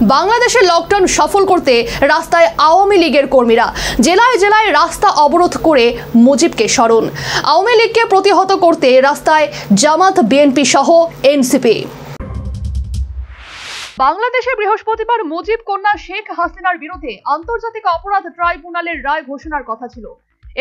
বাংলাদেশের লকডাউন সফল করতে রাস্তায় আওয়ামী লীগের কর্মীরা, জেলায় জেলায় রাস্তা অবরোধ করে মুজিবকে স্মরণ। আওয়ামী লীগকে প্রতিহত করতে রাস্তায় জামাত, বিএনপি সহ এনসিপি। বাংলাদেশে বৃহস্পতিবার মুজিব কন্যা শেখ হাসিনার বিরুদ্ধে আন্তর্জাতিক অপরাধ ট্রাইব্যুনালের রায় ঘোষণার কথা ছিল।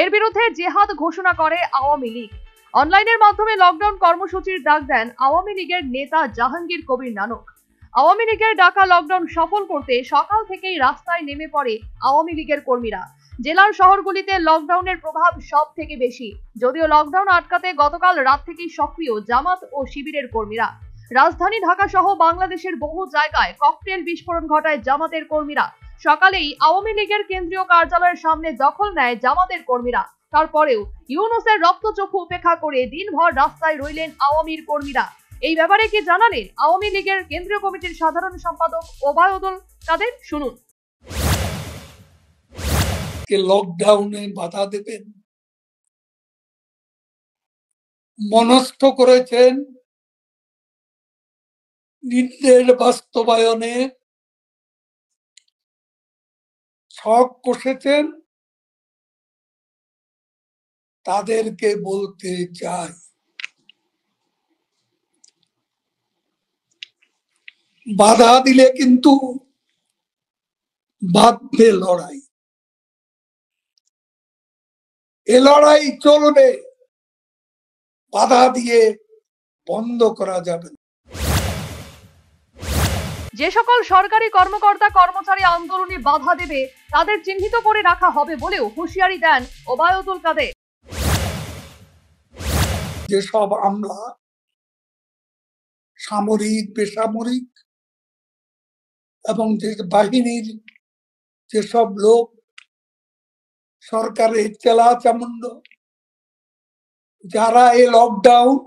এর বিরুদ্ধে জেহাদ ঘোষণা করে আওয়ামী লীগ। অনলাইনের মাধ্যমে লকডাউন কর্মসূচির ডাক দেন আওয়ামী লীগের নেতা জাহাঙ্গীর কবির নানক। আওয়ামী লীগের ডাকা লকডাউন সফল করতে সকাল থেকেই রাস্তায় নেমে পড়ে আওয়ামী লীগের কর্মীরা। জেলার শহরগুলিতে লকডাউনের প্রভাব সব থেকে বেশি। যদিও লকডাউন আটকাতে গতকাল রাত থেকেই সক্রিয় জামাত ও শিবিরের কর্মীরা। রাজধানী ঢাকা সহ বাংলাদেশের বহু জায়গায় ককটেল বিস্ফোরণ ঘটায় জামাতের কর্মীরা। সকালেই আওয়ামী লীগের কেন্দ্রীয় কার্যালয়ের সামনে দখল নেয় জামাতের কর্মীরা। তারপরেও ইউনূসের রক্তচক্ষু উপেক্ষা করে দিনভর রাস্তায় রইলেন আওয়ামীর কর্মীরা। এই ব্যাপারে কি জানালেন আওয়ামী লীগের কেন্দ্রীয় কমিটির সাধারণ সম্পাদক ওবায়দুল কাদের? শুনুন। লকডাউনে বাধা দেবেন মনস্থ করেছেন, নির্দেশ বাস্তবায়নে ছক কষেছেন, তাদেরকে বলতে চাই, বাধা দিলে কিন্তু বাঁধবে লড়াই। এ লড়াই চলবে, বাধা দিয়ে বন্ধ করা যাবে না। যে সকল সরকারি কর্মকর্তা কর্মচারী আন্দোলনে বাধা দেবে তাদের চিহ্নিত করে রাখা হবে বলেও হুঁশিয়ারি দেন ওবায়দুল কাদের। যেসব আমলা সামরিক, বেসামরিক এবং যে বাহিনীর যেসব লোক সরকারের চেলা চামুন্ড, যারা এই লকডাউন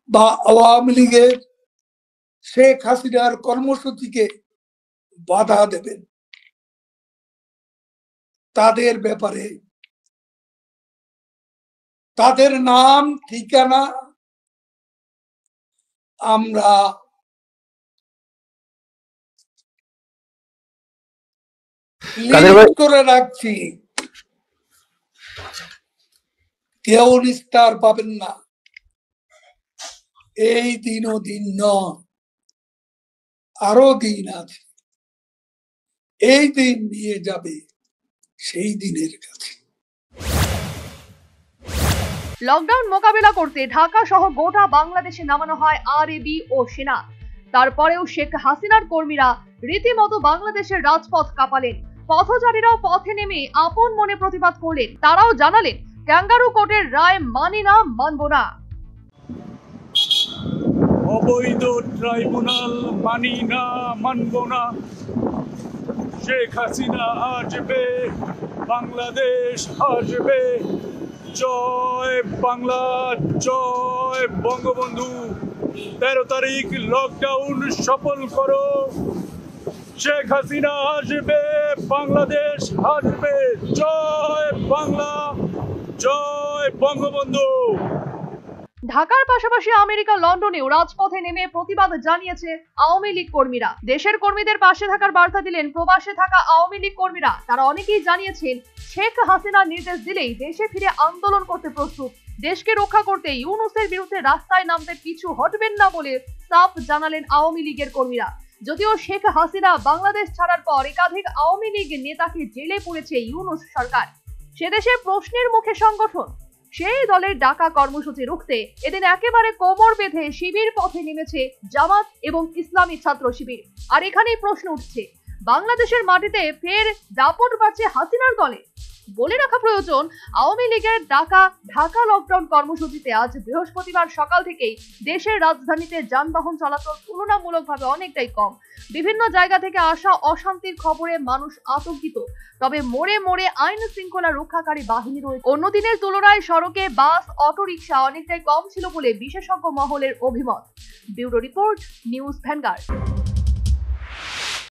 বা আওয়ামী লীগের শেখ হাসিনার কর্মসূচিকে বাধা দেবেন, তাদের ব্যাপারে তাদের নাম, ঠিকানা আমরা লিস্ট করে রাখছি। কেউ নিস্তার পাবেন না। এই দিনও দিন নয়, আরো দিন আছে। এই দিন নিয়ে যাবে সেই দিনের কাছে। লকডাউন মোকাবিলা করতে ঢাকা সহ গোটা বাংলাদেশে নামানো হয় আরএবি ও সেনা। তারপরেও শেখ হাসিনার কর্মীরা রীতিমতো বাংলাদেশের রাজপথ কাঁপালেন। পথচারীরাও পথে নেমে আপন মনে প্রতিবাদ করলেন। তারাও জানালেন, ক্যাঙ্গারু কোর্টের রায় মানি না, মানব না। অবৈধ ট্রাইব্যুনাল মানি না, মানব না। শেখ হাসিনা আসবে, বাংলাদেশ আসবে। জয় বাংলা, জয় বঙ্গবন্ধু। 13 তারিখ লকডাউন সফল করো। শেখ হাসিনা আসবে, বাংলাদেশ আসবে। জয় বাংলা, জয় বঙ্গবন্ধু। ঢাকার পাশাপাশি আমেরিকা লন্ডনেও রাজপথে নেমে প্রতিবাদ জানিয়েছে আওয়ামী লীগ কর্মীরা। দেশের কর্মীদের পাশে থাকার বার্তা দিলেন প্রবাসে থাকা আওয়ামী লীগ কর্মীরা। তারা অনেকেই জানিয়েছেন, শেখ হাসিনা নির্দেশ দিলেই দেশে ফিরে আন্দোলন করতে প্রস্তুত। দেশকে রক্ষা করতে ইউনূসের বিরুদ্ধে রাস্তায় নামতে পিছু হটবেন না বলে সাফ জানালেন আওয়ামী লীগের কর্মীরা। যদিও শেখ হাসিনা বাংলাদেশ ছাড়ার পর একাধিক আওয়ামী লীগ নেতাকে জেলে পুরেছে ইউনূস সরকার। সেদেশে প্রশ্নের মুখে সংগঠন। সেই দলের ডাকা কর্মসূচি রুখতে এদিন একেবারে কোমর বেঁধে শিবির পথে নেমেছে জামাত এবং ইসলামী ছাত্র শিবির। আর এখানেই প্রশ্ন উঠছে, বাংলাদেশের মাটিতে ফের দাপট বাড়ছে হাসিনার দলে। বলে রাখা প্রয়োজন, আওয়ামী লীগের ডাকা ঢাকা লকডাউন কর্মসূচিতে আজ বৃহস্পতিবার সকাল থেকেই দেশের রাজধানীতে যানবাহন চলাচল তুলনামূলকভাবে অনেকটাই কম। বিভিন্ন জায়গা থেকে আসা অশান্তির খবরে মানুষ আতঙ্কিত। তবে মোড়ে মোড়ে আইন শৃঙ্খলা রক্ষাকারী বাহিনী রয়েছে। অন্য দিনের তুলনায় সড়কে বাস, অটোরিকশা অনেকটাই কম ছিল বলে বিশেষজ্ঞ মহলের অভিমত। Bureau report, news vanguard.